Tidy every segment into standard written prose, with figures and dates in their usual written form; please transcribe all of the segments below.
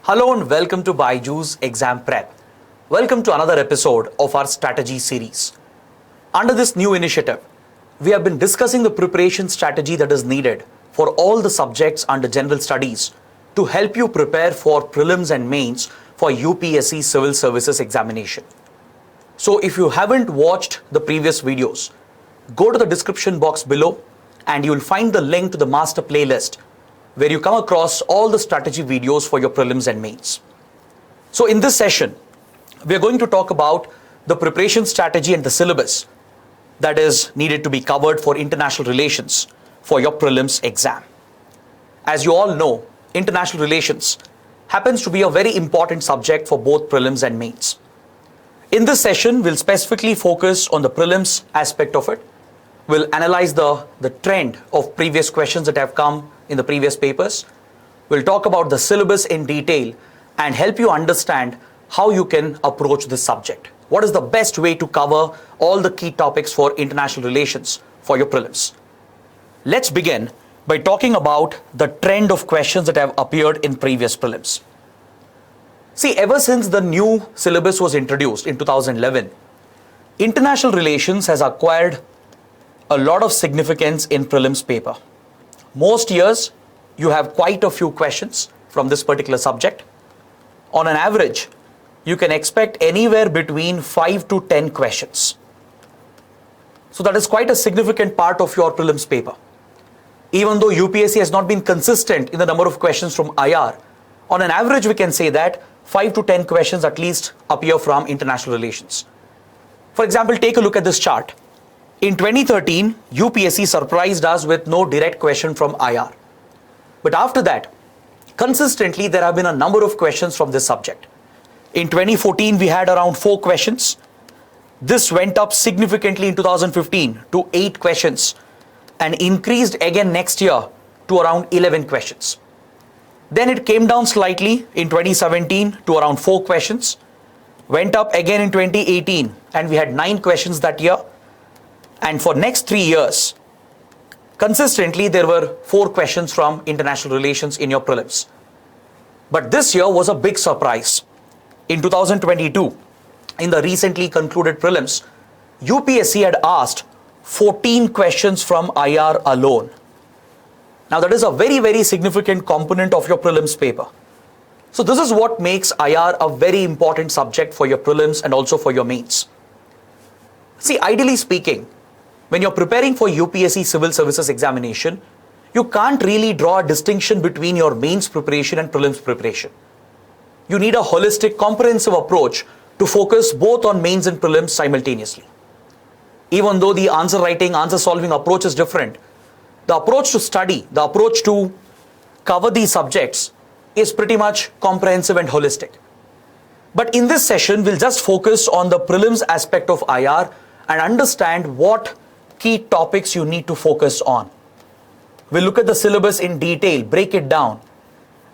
Hello and welcome to Byju's Exam Prep. Welcome to another episode of our strategy series. Under this new initiative, we have been discussing the preparation strategy that is needed for all the subjects under general studies to help you prepare for prelims and mains for UPSC Civil Services examination. So if you haven't watched the previous videos, go to the description box below and you will find the link to the master playlist where you come across all the strategy videos for your prelims and mains. So in this session, we are going to talk about the preparation strategy and the syllabus that is needed to be covered for international relations for your prelims exam. As you all know, international relations happens to be a very important subject for both prelims and mains. In this session, we'll specifically focus on the prelims aspect of it. We'll analyze the trend of previous questions that have come in the previous papers. We'll talk about the syllabus in detail and help you understand how you can approach this subject. What is the best way to cover all the key topics for international relations for your prelims? Let's begin by talking about the trend of questions that have appeared in previous prelims. See, ever since the new syllabus was introduced in 2011, international relations has acquired a lot of significance in prelims paper. Most years, you have quite a few questions from this particular subject. On an average, you can expect anywhere between 5 to 10 questions. So that is quite a significant part of your prelims paper. Even though UPSC has not been consistent in the number of questions from IR, on an average, we can say that 5 to 10 questions at least appear from international relations. For example, take a look at this chart. In 2013, UPSC surprised us with no direct question from IR. But after that, consistently there have been a number of questions from this subject. In 2014, we had around 4 questions. This went up significantly in 2015 to 8 questions and increased again next year to around 11 questions. Then it came down slightly in 2017 to around 4 questions, went up again in 2018 and we had 9 questions that year. And for next 3 years, consistently there were 4 questions from international relations in your prelims. But this year was a big surprise. In 2022, in the recently concluded prelims, UPSC had asked 14 questions from IR alone. Now that is a very, very significant component of your prelims paper. So this is what makes IR a very important subject for your prelims and also for your mains. See, ideally speaking, when you're preparing for UPSC Civil Services examination, you can't really draw a distinction between your mains preparation and prelims preparation. You need a holistic, comprehensive approach to focus both on mains and prelims simultaneously. Even though the answer writing, answer solving approach is different, the approach to study, the approach to cover these subjects is pretty much comprehensive and holistic. But in this session, we'll just focus on the prelims aspect of IR and understand what key topics you need to focus on. We'll look at the syllabus in detail, break it down,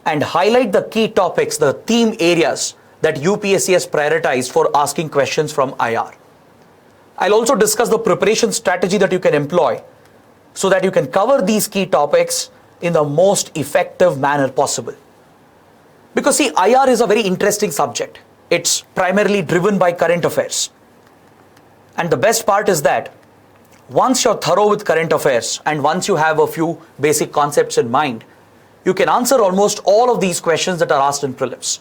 and highlight the key topics, the theme areas that UPSC has prioritized for asking questions from IR. I'll also discuss the preparation strategy that you can employ so that you can cover these key topics in the most effective manner possible. Because see, IR is a very interesting subject. It's primarily driven by current affairs. And the best part is that once you're thorough with current affairs and once you have a few basic concepts in mind, you can answer almost all of these questions that are asked in prelims.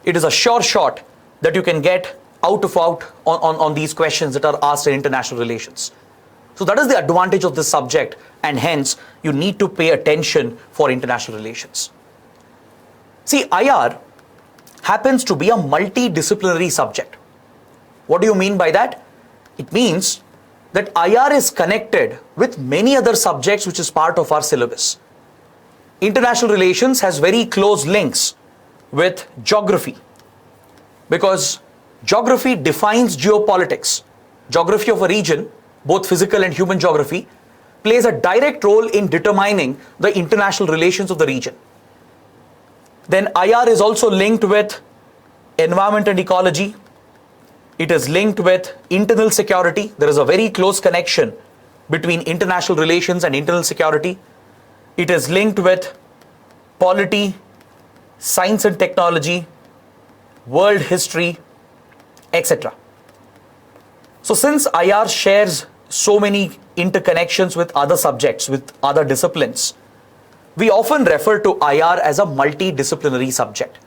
It is a sure shot that you can get out on these questions that are asked in international relations. So that is the advantage of this subject, and hence you need to pay attention for international relations. See, IR happens to be a multidisciplinary subject. What do you mean by that? It means that IR is connected with many other subjects which is part of our syllabus. International relations has very close links with geography because geography defines geopolitics. Geography of a region, both physical and human geography, plays a direct role in determining the international relations of the region. Then IR is also linked with environment and ecology. It is linked with internal security. There is a very close connection between international relations and internal security. It is linked with polity, science and technology, world history, etc. So since IR shares so many interconnections with other subjects, with other disciplines, we often refer to IR as a multidisciplinary subject.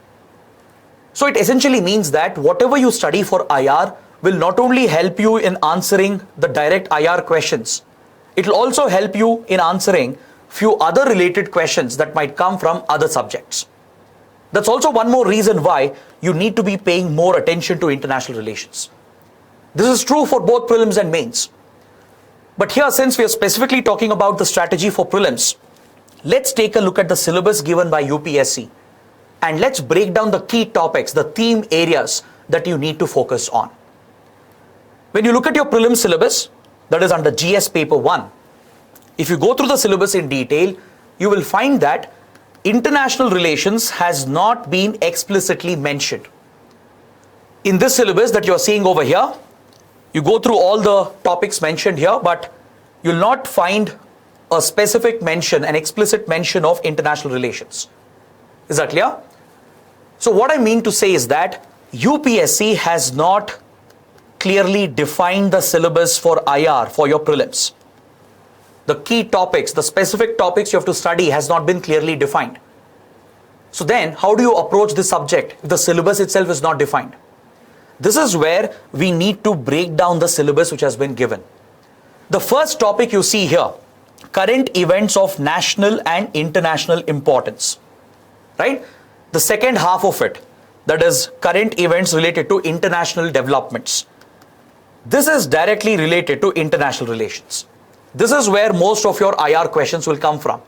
So it essentially means that whatever you study for IR will not only help you in answering the direct IR questions, it will also help you in answering few other related questions that might come from other subjects. That's also one more reason why you need to be paying more attention to international relations. This is true for both prelims and mains. But here, since we are specifically talking about the strategy for prelims, let's take a look at the syllabus given by UPSC and let's break down the key topics, the theme areas that you need to focus on. When you look at your prelim syllabus, that is under GS paper 1, if you go through the syllabus in detail, you will find that international relations has not been explicitly mentioned. In this syllabus that you're seeing over here, you go through all the topics mentioned here, but you'll not find a specific mention, an explicit mention of international relations. Is that clear? So what I mean to say is that UPSC has not clearly defined the syllabus for IR for your prelims. The key topics, the specific topics you have to study has not been clearly defined. So then how do you approach this subject if the syllabus itself is not defined? This is where we need to break down the syllabus which has been given. The first topic you see here, current events of national and international importance, right? The second half of it, that is current events related to international developments. This is directly related to international relations. This is where most of your IR questions will come from.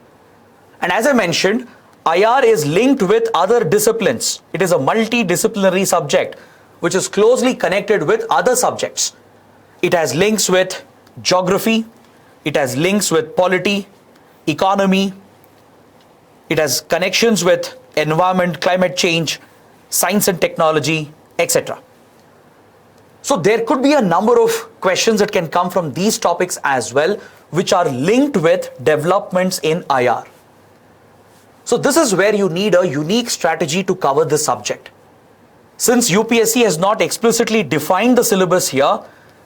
And as I mentioned, IR is linked with other disciplines. It is a multidisciplinary subject which is closely connected with other subjects. It has links with geography, it has links with polity, economy, it has connections with environment, climate change, science and technology, etc. So there could be a number of questions that can come from these topics as well, which are linked with developments in IR. So this is where you need a unique strategy to cover this subject. Since UPSC has not explicitly defined the syllabus here,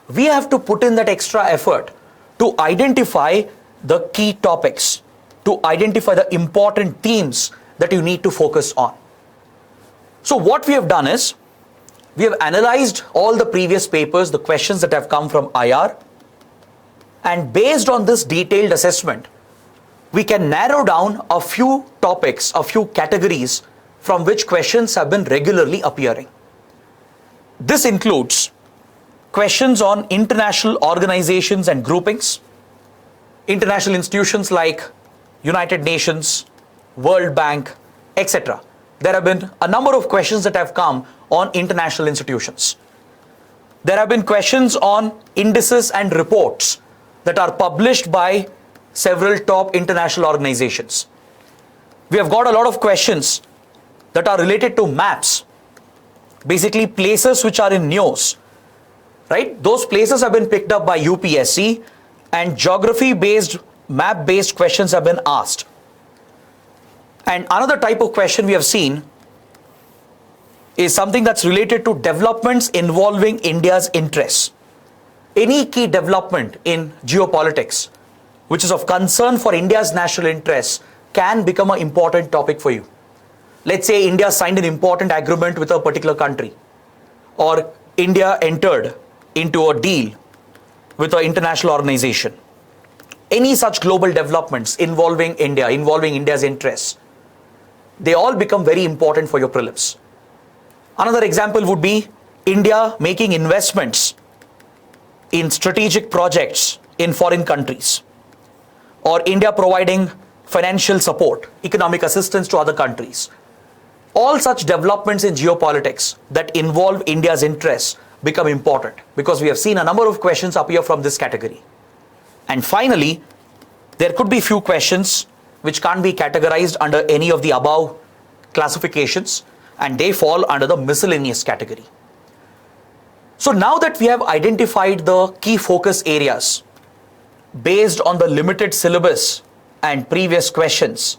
we have to put in that extra effort to identify the key topics, to identify the important themes that you need to focus on. So what we have done is, we have analyzed all the previous papers, the questions that have come from IR, and based on this detailed assessment, we can narrow down a few topics, a few categories from which questions have been regularly appearing. This includes questions on international organizations and groupings, international institutions like United Nations, World Bank, etc. There have been a number of questions that have come on international institutions. There have been questions on indices and reports that are published by several top international organizations. We have got a lot of questions that are related to maps, basically places which are in news, right? Those places have been picked up by UPSC and geography-based, map-based questions have been asked. And another type of question we have seen is something that's related to developments involving India's interests. Any key development in geopolitics which is of concern for India's national interests can become an important topic for you. Let's say India signed an important agreement with a particular country, or India entered into a deal with an international organization. Any such global developments involving India, involving India's interests, they all become very important for your prelims. Another example would be India making investments in strategic projects in foreign countries, or India providing financial support, economic assistance to other countries. All such developments in geopolitics that involve India's interests become important because we have seen a number of questions appear from this category. And finally, there could be few questions which can't be categorized under any of the above classifications, and they fall under the miscellaneous category. So now that we have identified the key focus areas based on the limited syllabus and previous questions,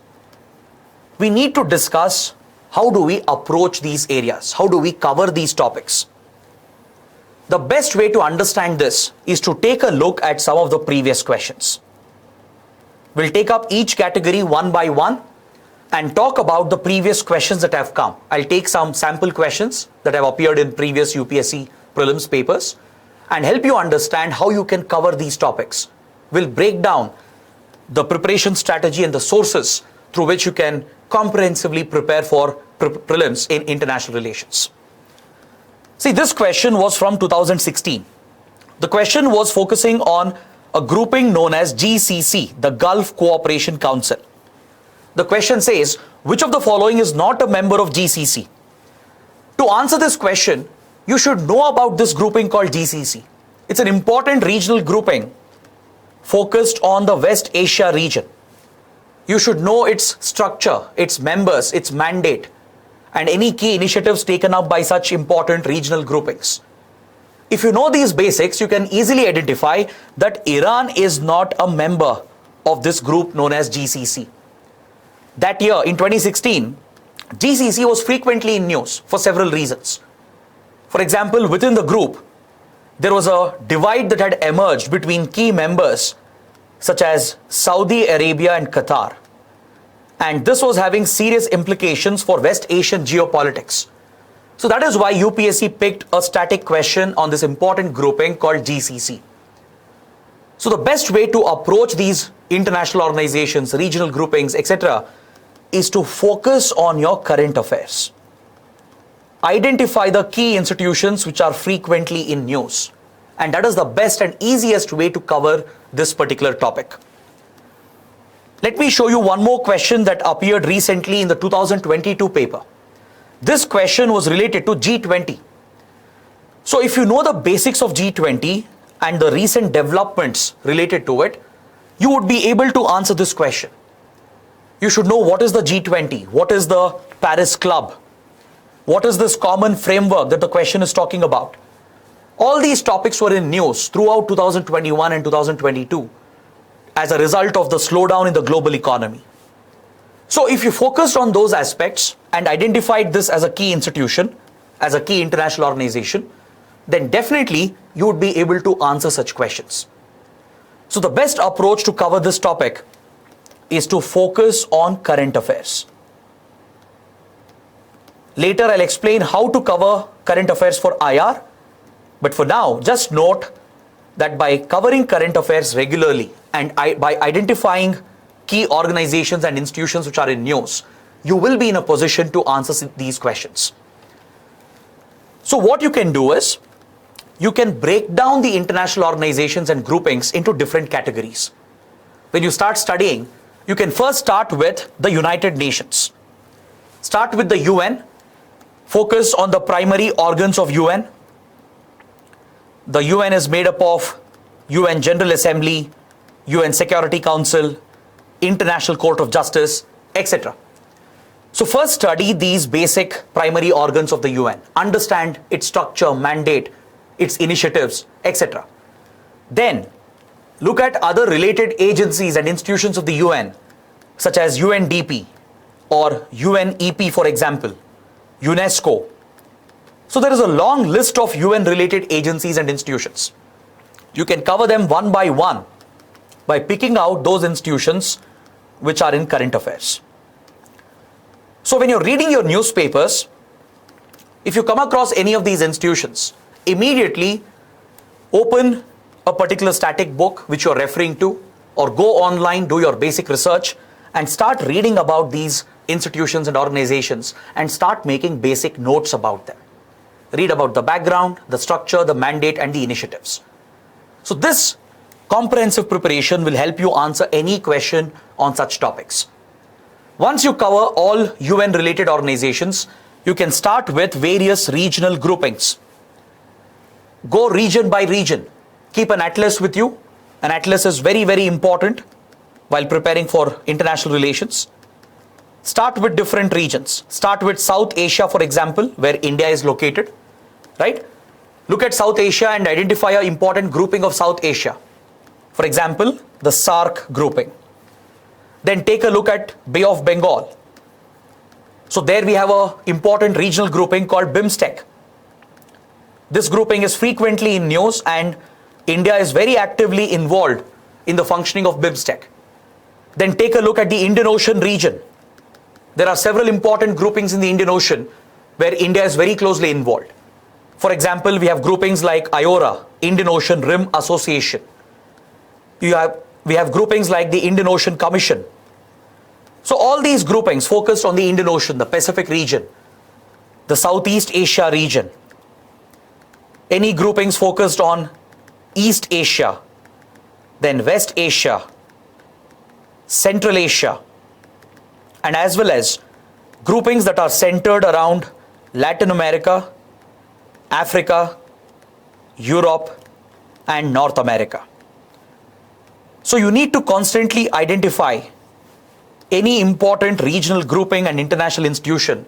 we need to discuss how do we approach these areas? How do we cover these topics? The best way to understand this is to take a look at some of the previous questions. We'll take up each category one by one and talk about the previous questions that have come. I'll take some sample questions that have appeared in previous UPSC prelims papers and help you understand how you can cover these topics. We'll break down the preparation strategy and the sources through which you can comprehensively prepare for prelims in international relations. See, this question was from 2016. The question was focusing on a grouping known as GCC, the Gulf Cooperation Council. The question says, which of the following is not a member of GCC? To answer this question, you should know about this grouping called GCC. It's an important regional grouping focused on the West Asia region. You should know its structure, its members, its mandate, and any key initiatives taken up by such important regional groupings. If you know these basics, you can easily identify that Iran is not a member of this group known as GCC. That year, in 2016, GCC was frequently in news for several reasons. For example, within the group, there was a divide that had emerged between key members such as Saudi Arabia and Qatar. And this was having serious implications for West Asian geopolitics. So that is why UPSC picked a static question on this important grouping called GCC. So the best way to approach these international organizations, regional groupings, etc., is to focus on your current affairs. Identify the key institutions which are frequently in news. And that is the best and easiest way to cover this particular topic. Let me show you one more question that appeared recently in the 2022 paper. This question was related to G20. So if you know the basics of G20 and the recent developments related to it, you would be able to answer this question. You should know what is the G20, what is the Paris Club, what is this common framework that the question is talking about. All these topics were in news throughout 2021 and 2022 as a result of the slowdown in the global economy. So if you focused on those aspects and identified this as a key institution, as a key international organization, then definitely you would be able to answer such questions. So the best approach to cover this topic is to focus on current affairs. Later I'll explain how to cover current affairs for IR, but for now just note that by covering current affairs regularly and by identifying key organizations and institutions which are in news, you will be in a position to answer these questions. So what you can do is, you can break down the international organizations and groupings into different categories. When you start studying, you can first start with the United Nations. Start with the UN, focus on the primary organs of UN. The UN is made up of UN General Assembly, UN Security Council, International Court of Justice, etc. So first study these basic primary organs of the UN. Understand its structure, mandate, its initiatives, etc. Then look at other related agencies and institutions of the UN, such as UNDP or UNEP, for example, UNESCO. So there is a long list of UN related agencies and institutions. You can cover them one by one by picking out those institutions which are in current affairs. So when you're reading your newspapers, if you come across any of these institutions, immediately open a particular static book which you're referring to, or go online, do your basic research and start reading about these institutions and organizations and start making basic notes about them. Read about the background, the structure, the mandate and the initiatives. So this comprehensive preparation will help you answer any question on such topics. Once you cover all UN related organizations, you can start with various regional groupings. Go region by region. Keep an atlas with you. An atlas is very, very important while preparing for international relations. Start with different regions. Start with South Asia, for example, where India is located, right? Look at South Asia and identify an important grouping of South Asia. For example, the SAARC grouping. Then take a look at Bay of Bengal. So there we have a important regional grouping called BIMSTEC. This grouping is frequently in news, and India is very actively involved in the functioning of BIMSTEC. Then take a look at the Indian Ocean region. There are several important groupings in the Indian Ocean where India is very closely involved. For example, we have groupings like IORA, Indian Ocean Rim Association. We have groupings like the Indian Ocean Commission. So all these groupings focused on the Indian Ocean, the Pacific region, the Southeast Asia region. Any groupings focused on East Asia, then West Asia, Central Asia, and as well as groupings that are centered around Latin America, Africa, Europe, and North America. So you need to constantly identify any important regional grouping and international institution,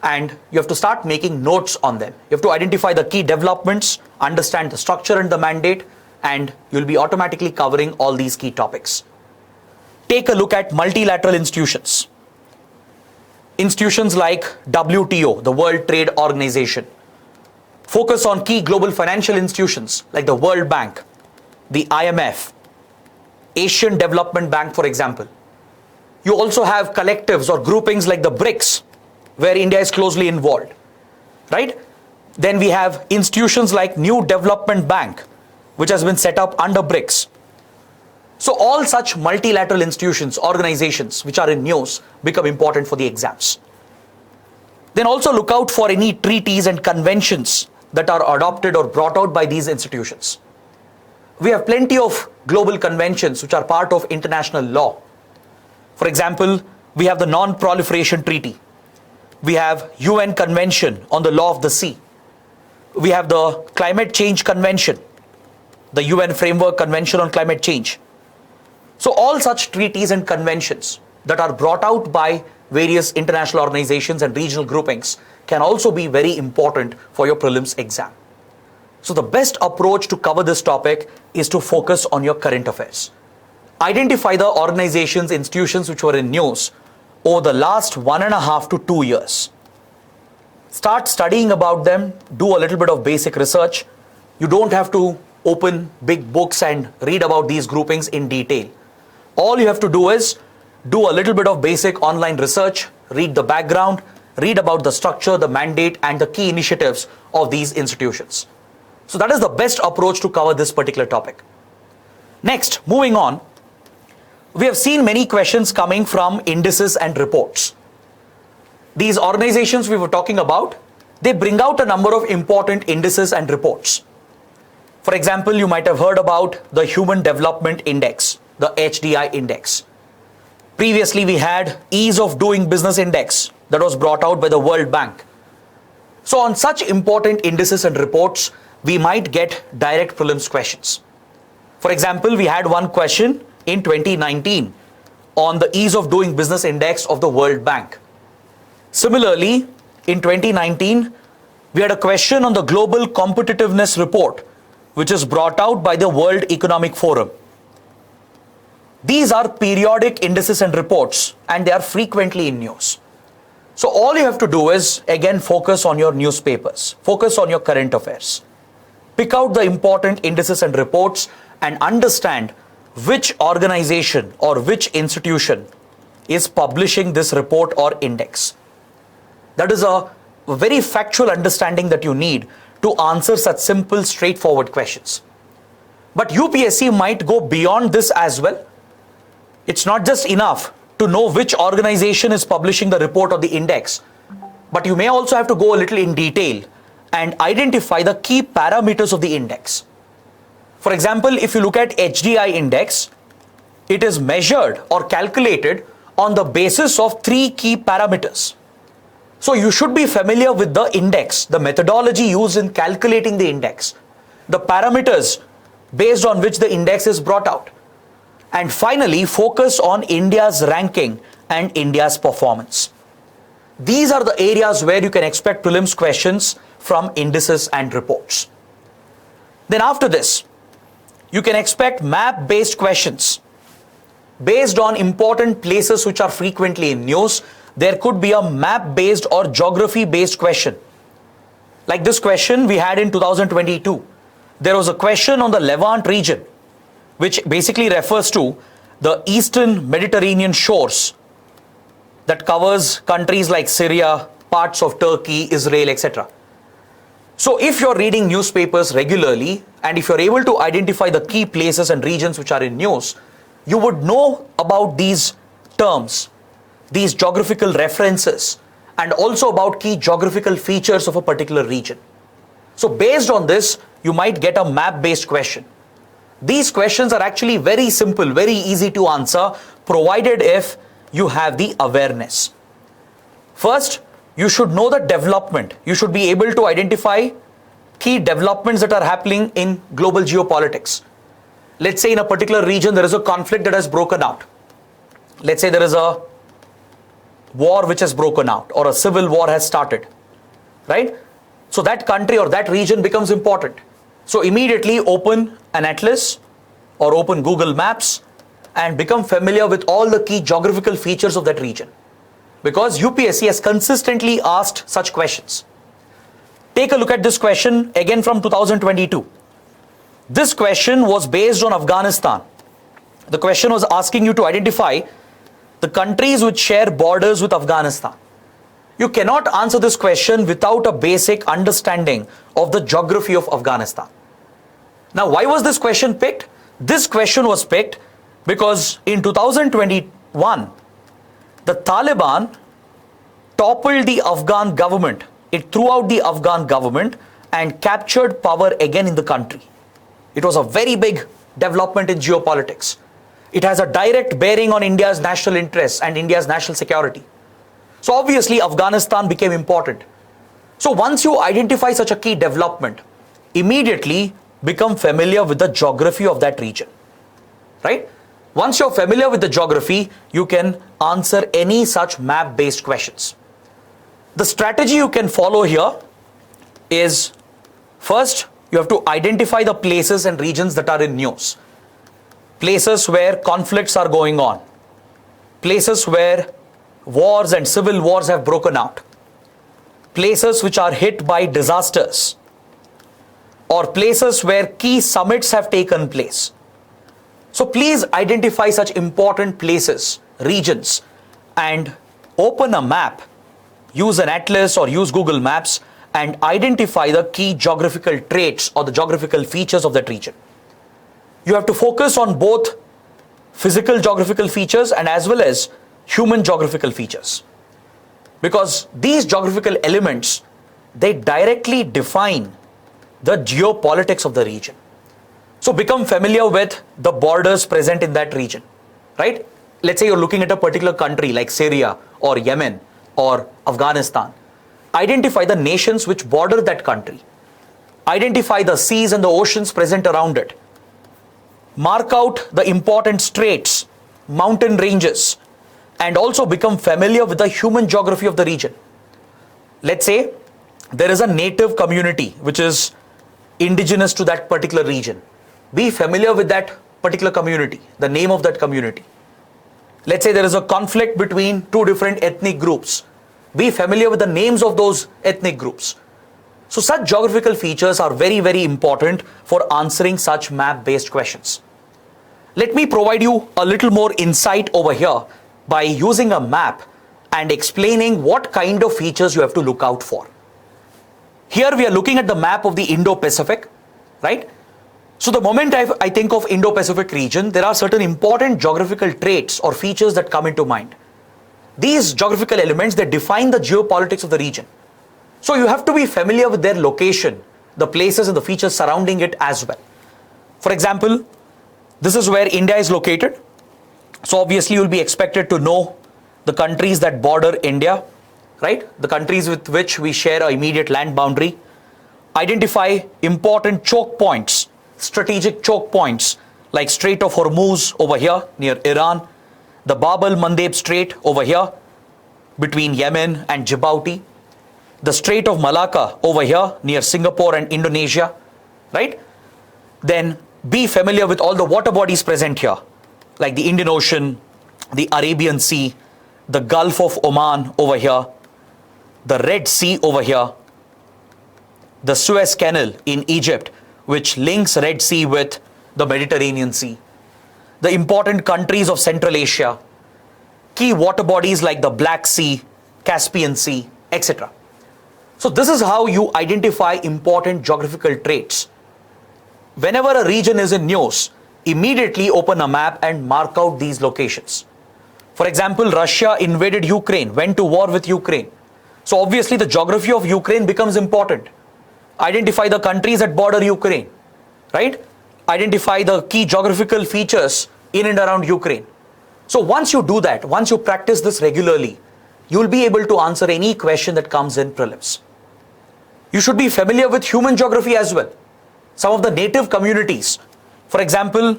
and you have to start making notes on them. You have to identify the key developments, understand the structure and the mandate, and you'll be automatically covering all these key topics. Take a look at multilateral institutions. Institutions like WTO, the World Trade Organization. Focus on key global financial institutions like the World Bank, the IMF, Asian Development Bank, for example. You also have collectives or groupings like the BRICS, where India is closely involved, right? Then we have institutions like New Development Bank, which has been set up under BRICS. So all such multilateral institutions, organizations which are in news become important for the exams. Then also look out for any treaties and conventions that are adopted or brought out by these institutions. We have plenty of global conventions which are part of international law. For example, we have the Non-Proliferation Treaty. We have UN Convention on the Law of the Sea. We have the Climate Change Convention, the UN Framework Convention on Climate Change. So all such treaties and conventions that are brought out by various international organizations and regional groupings can also be very important for your prelims exam. So the best approach to cover this topic is to focus on your current affairs. Identify the organizations, institutions which were in news over the last 1.5 to 2 years. Start studying about them, do a little bit of basic research. You don't have to open big books and read about these groupings in detail. All you have to do is do a little bit of basic online research, read the background, read about the structure, the mandate, and the key initiatives of these institutions. So that is the best approach to cover this particular topic. Next, moving on, we have seen many questions coming from indices and reports. These organizations we were talking about, they bring out a number of important indices and reports. For example, you might have heard about the Human Development Index, the HDI index. Previously, we had Ease of Doing Business Index that was brought out by the World Bank. So on such important indices and reports, we might get direct prelims questions. For example, we had one question in 2019 on the Ease of Doing Business Index of the World Bank. Similarly, in 2019, we had a question on the Global Competitiveness Report, which is brought out by the World Economic Forum. These are periodic indices and reports, and they are frequently in news. So all you have to do is, again, focus on your newspapers, focus on your current affairs. Pick out the important indices and reports and understand which organization or which institution is publishing this report or index. That is a very factual understanding that you need to answer such simple, straightforward questions. But UPSC might go beyond this as well. It's not just enough to know which organization is publishing the report or the index, but you may also have to go a little in detail and identify the key parameters of the index. For example, if you look at HDI index, it is measured or calculated on the basis of 3 key parameters. So you should be familiar with the index, the methodology used in calculating the index, the parameters based on which the index is brought out. And finally, focus on India's ranking and India's performance. These are the areas where you can expect prelims questions from indices and reports. Then after this, you can expect map-based questions based on important places which are frequently in news. there could be a map-based or geography-based question. Like this question we had in 2022. There was a question on the Levant region, which basically refers to the eastern Mediterranean shores that covers countries like Syria, parts of Turkey, Israel, etc. So if you're reading newspapers regularly and if you're able to identify the key places and regions which are in news, you would know about these terms, these geographical references, and also about key geographical features of a particular region. So based on this, you might get a map-based question. These questions are actually very simple, very easy to answer, provided if you have the awareness. First, you should know the development. You should be able to identify key developments that are happening in global geopolitics. Let's say in a particular region there is a conflict that has broken out. Let's say there is a war which has broken out or a civil war has started, right? So that country or that region becomes important. So immediately open an atlas or open Google Maps and become familiar with all the key geographical features of that region. Because UPSC has consistently asked such questions. Take a look at this question again from 2022. This question was based on Afghanistan. The question was asking you to identify the countries which share borders with Afghanistan. You cannot answer this question without a basic understanding of the geography of Afghanistan. Now, why was this question picked? This question was picked because in 2021, the Taliban toppled the Afghan government. It threw out the Afghan government and captured power again in the country. It was a very big development in geopolitics. It has a direct bearing on India's national interests and India's national security. So obviously Afghanistan became important. So once you identify such a key development, immediately become familiar with the geography of that region, right? Once you're familiar with the geography, you can answer any such map-based questions. The strategy you can follow here is, first, you have to identify the places and regions that are in news. Places where conflicts are going on. Places where wars and civil wars have broken out. Places which are hit by disasters. Or places where key summits have taken place. So please identify such important places, regions, and open a map, use an atlas or use Google Maps and identify the key geographical traits or the geographical features of that region. You have to focus on both physical geographical features and as well as human geographical features. Because these geographical elements, they directly define the geopolitics of the region. So become familiar with the borders present in that region, right? Let's say you're looking at a particular country like Syria or Yemen or Afghanistan. Identify the nations which border that country. Identify the seas and the oceans present around it. Mark out the important straits, mountain ranges, and also become familiar with the human geography of the region. Let's say there is a native community which is indigenous to that particular region. Be familiar with that particular community, the name of that community. Let's say there is a conflict between two different ethnic groups. Be familiar with the names of those ethnic groups. So such geographical features are very, very important for answering such map-based questions. Let me provide you a little more insight over here by using a map and explaining what kind of features you have to look out for. Here we are looking at the map of the Indo-Pacific, right? So the moment I think of Indo-Pacific region, there are certain important geographical traits or features that come into mind. These geographical elements, they define the geopolitics of the region. So you have to be familiar with their location, the places and the features surrounding it as well. For example, this is where India is located. So obviously you will be expected to know the countries that border India, right? The countries with which we share an immediate land boundary. Identify important choke points, strategic choke points like Strait of Hormuz over here near Iran, the Bab el-Mandeb Strait over here between Yemen and Djibouti, the Strait of Malacca over here near Singapore and Indonesia, right? Then be familiar with all the water bodies present here, like the Indian Ocean, the Arabian Sea, the Gulf of Oman over here, the Red Sea over here, the Suez Canal in Egypt, which links Red Sea with the Mediterranean Sea, the important countries of Central Asia, key water bodies like the Black Sea, Caspian Sea, etc. So this is how you identify important geographical traits. Whenever a region is in news, immediately open a map and mark out these locations. For example, Russia invaded Ukraine, went to war with Ukraine. So obviously the geography of Ukraine becomes important. Identify the countries that border Ukraine, right? Identify the key geographical features in and around Ukraine. So once you do that, once you practice this regularly, you will be able to answer any question that comes in prelims. You should be familiar with human geography as well. Some of the native communities, for example,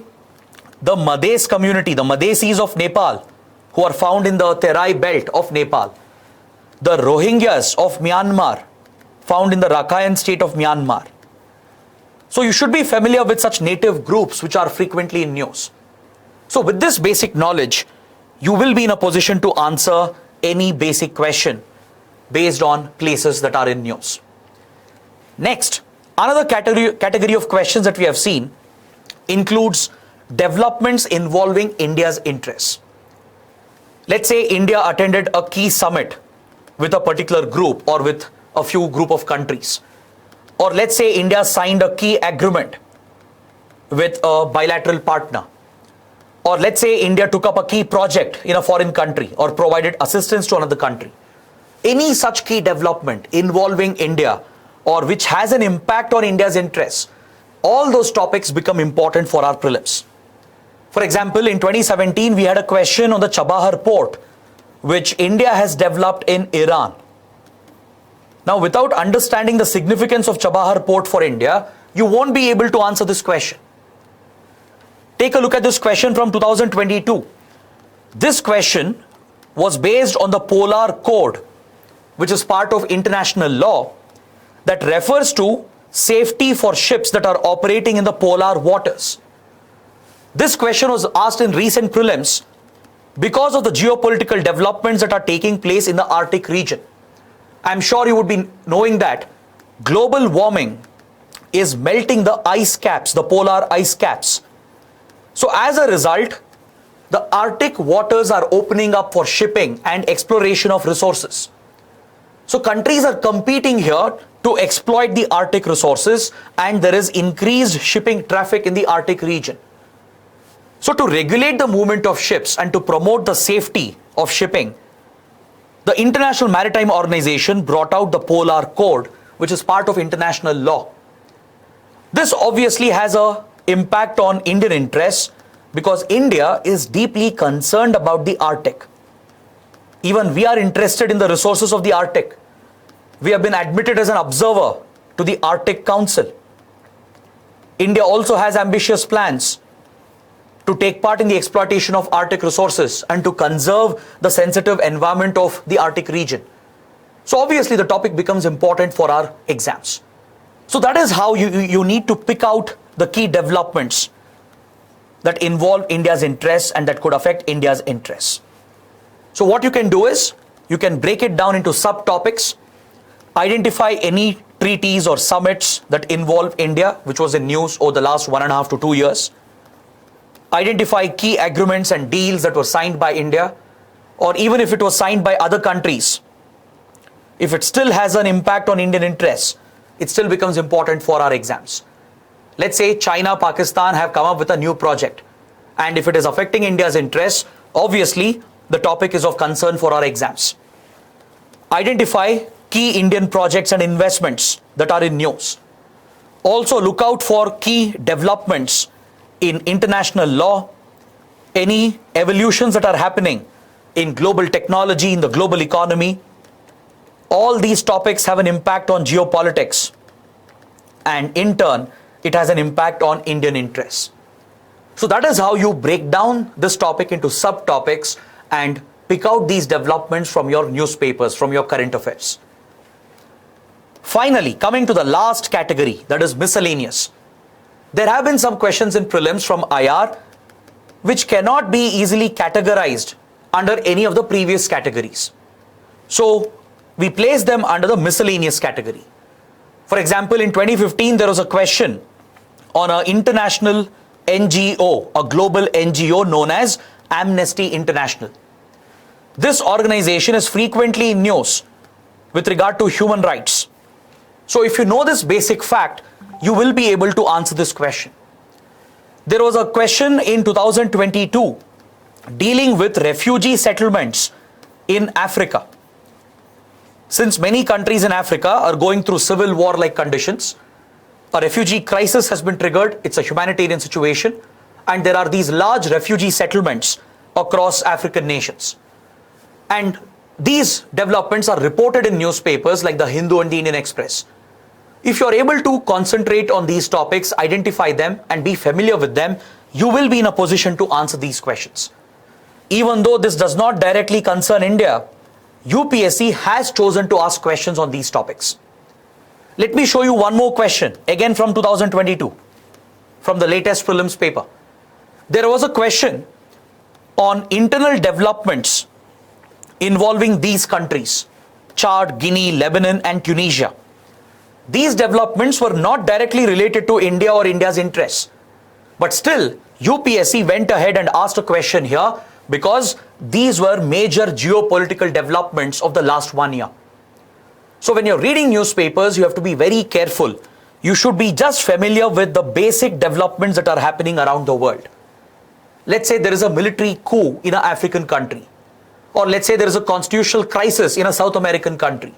the Madhes community, the Madhesis of Nepal, who are found in the Terai belt of Nepal, the Rohingyas of Myanmar, found in the Rakhine state of Myanmar. So you should be familiar with such native groups which are frequently in news. So with this basic knowledge, you will be in a position to answer any basic question based on places that are in news. Next, another category of questions that we have seen includes developments involving India's interests. Let's say India attended a key summit with a particular group or with a few group of countries. Or let's say India signed a key agreement with a bilateral partner. Or let's say India took up a key project in a foreign country or provided assistance to another country. Any such key development involving India or which has an impact on India's interests, all those topics become important for our prelims. For example, in 2017, we had a question on the Chabahar port, which India has developed in Iran. Now, without understanding the significance of Chabahar port for India, you won't be able to answer this question. Take a look at this question from 2022. This question was based on the Polar Code, which is part of international law that refers to safety for ships that are operating in the polar waters. This question was asked in recent prelims because of the geopolitical developments that are taking place in the Arctic region. I'm sure you would be knowing that global warming is melting the ice caps, the polar ice caps. So as a result, the Arctic waters are opening up for shipping and exploration of resources. So countries are competing here to exploit the Arctic resources, and there is increased shipping traffic in the Arctic region. So to regulate the movement of ships and to promote the safety of shipping, the International Maritime Organization brought out the Polar Code, which is part of international law. This obviously has an impact on Indian interests because India is deeply concerned about the Arctic. Even we are interested in the resources of the Arctic. We have been admitted as an observer to the Arctic Council. India also has ambitious plans to take part in the exploitation of Arctic resources and to conserve the sensitive environment of the Arctic region. So obviously the topic becomes important for our exams. So that is how you need to pick out the key developments that involve India's interests and that could affect India's interests. So what you can do is, you can break it down into subtopics, identify any treaties or summits that involve India, which was in news over the last 1.5 to 2 years. Identify key agreements and deals that were signed by India, or even if it was signed by other countries. If it still has an impact on Indian interests, it still becomes important for our exams. Let's say China, Pakistan have come up with a new project, and if it is affecting India's interests, obviously the topic is of concern for our exams. Identify key Indian projects and investments that are in news. Also look out for key developments in international law, any evolutions that are happening in global technology, in the global economy. All these topics have an impact on geopolitics, and in turn, it has an impact on Indian interests. So that is how you break down this topic into subtopics and pick out these developments from your newspapers, from your current affairs. Finally, coming to the last category, that is miscellaneous. There have been some questions in prelims from IR which cannot be easily categorized under any of the previous categories. So we place them under the miscellaneous category. For example, in 2015, there was a question on an international NGO, a global NGO known as Amnesty International. This organization is frequently in news with regard to human rights. So if you know this basic fact, you will be able to answer this question. There was a question in 2022 dealing with refugee settlements in Africa. Since many countries in Africa are going through civil war-like conditions, a refugee crisis has been triggered. It's a humanitarian situation, and there are these large refugee settlements across African nations. And these developments are reported in newspapers like the Hindu and the Indian Express. If you're able to concentrate on these topics, identify them and be familiar with them, you will be in a position to answer these questions. Even though this does not directly concern India, UPSC has chosen to ask questions on these topics. Let me show you one more question, again from 2022, from the latest prelims paper. There was a question on internal developments involving these countries, Chad, Guinea, Lebanon, and Tunisia. These developments were not directly related to India or India's interests. But still, UPSC went ahead and asked a question here because these were major geopolitical developments of the last 1 year. So when you're reading newspapers, you have to be very careful. You should be just familiar with the basic developments that are happening around the world. Let's say there is a military coup in an African country. Or let's say there is a constitutional crisis in a South American country.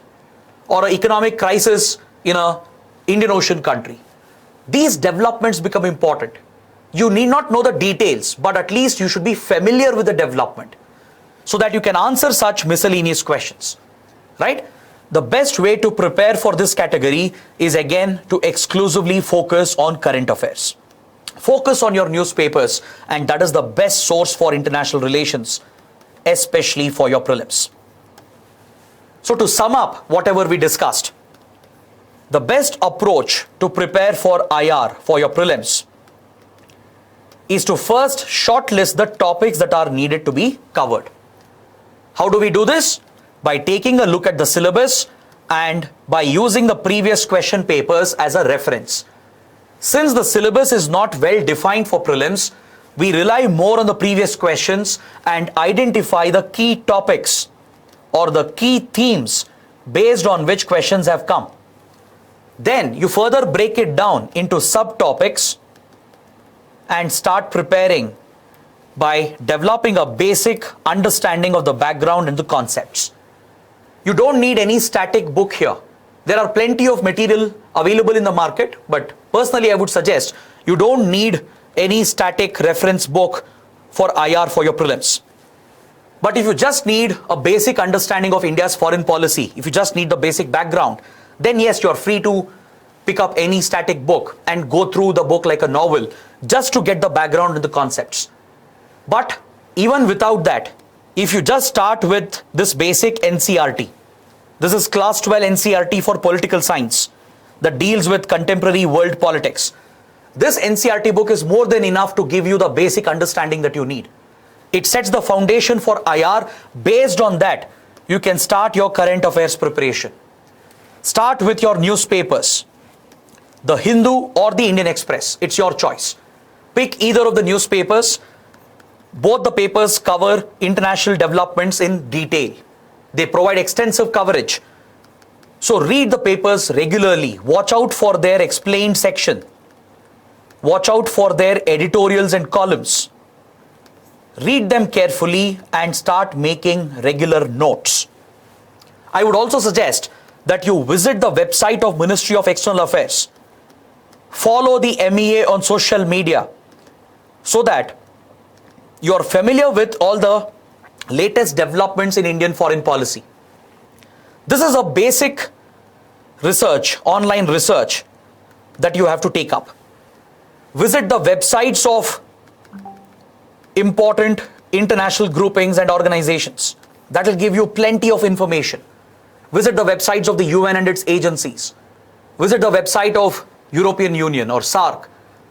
Or an economic crisis in an Indian Ocean country. These developments become important. You need not know the details, but at least you should be familiar with the development so that you can answer such miscellaneous questions, right? The best way to prepare for this category is again to exclusively focus on current affairs. Focus on your newspapers, and that is the best source for international relations, especially for your prelims. So to sum up whatever we discussed, the best approach to prepare for IR for your prelims is to first shortlist the topics that are needed to be covered. How do we do this? By taking a look at the syllabus and by using the previous question papers as a reference. Since the syllabus is not well defined for prelims, we rely more on the previous questions and identify the key topics or the key themes based on which questions have come. Then you further break it down into subtopics and start preparing by developing a basic understanding of the background and the concepts. You don't need any static book here. There are plenty of material available in the market, but personally I would suggest you don't need any static reference book for IR for your prelims. But if you just need a basic understanding of India's foreign policy, if you just need the basic background, then yes, you're free to pick up any static book and go through the book like a novel just to get the background and the concepts. But even without that, if you just start with this basic NCERT, this is class 12 NCERT for political science that deals with contemporary world politics. This NCERT book is more than enough to give you the basic understanding that you need. It sets the foundation for IR. Based on that, you can start your current affairs preparation. Start with your newspapers, the Hindu or the Indian Express. It's your choice. Pick either of the newspapers. Both the papers cover international developments in detail. They provide extensive coverage. So read the papers regularly. Watch out for their explained section. Watch out for their editorials and columns. Read them carefully and start making regular notes. I would also suggest that you visit the website of Ministry of External Affairs. Follow the MEA on social media so that you're familiar with all the latest developments in Indian foreign policy. This is a basic research, online research that you have to take up. Visit the websites of important international groupings and organizations. That will give you plenty of information. Visit the websites of the UN and its agencies. Visit the website of European Union or SAARC.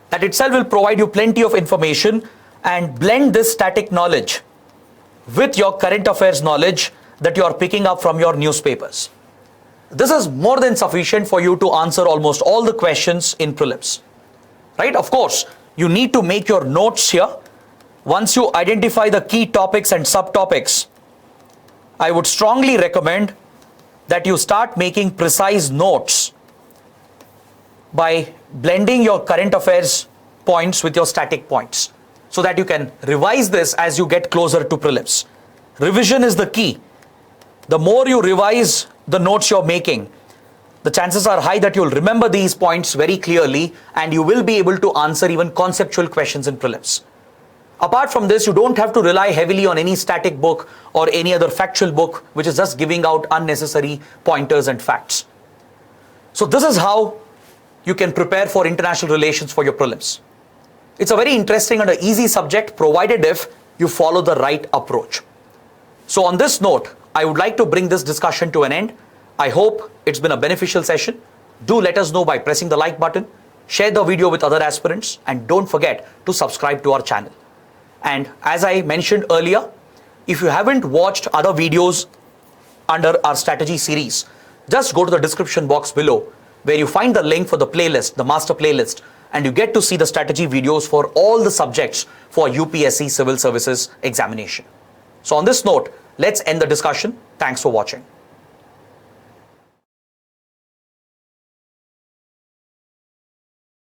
That itself will provide you plenty of information, and blend this static knowledge with your current affairs knowledge that you are picking up from your newspapers. This is more than sufficient for you to answer almost all the questions in prelims. Right? Of course, you need to make your notes here. Once you identify the key topics and subtopics, I would strongly recommend that you start making precise notes by blending your current affairs points with your static points so that you can revise this as you get closer to prelims. Revision is the key. The more you revise the notes you're making, the chances are high that you'll remember these points very clearly and you will be able to answer even conceptual questions in prelims. Apart from this, you don't have to rely heavily on any static book or any other factual book which is just giving out unnecessary pointers and facts. So this is how you can prepare for international relations for your prelims. It's a very interesting and an easy subject provided if you follow the right approach. So on this note, I would like to bring this discussion to an end. I hope it's been a beneficial session. Do let us know by pressing the like button, share the video with other aspirants, and don't forget to subscribe to our channel. And as I mentioned earlier, if you haven't watched other videos under our strategy series, just go to the description box below where you find the link for the playlist, the master playlist, and you get to see the strategy videos for all the subjects for UPSC Civil Services examination. So on this note, let's end the discussion. Thanks for watching.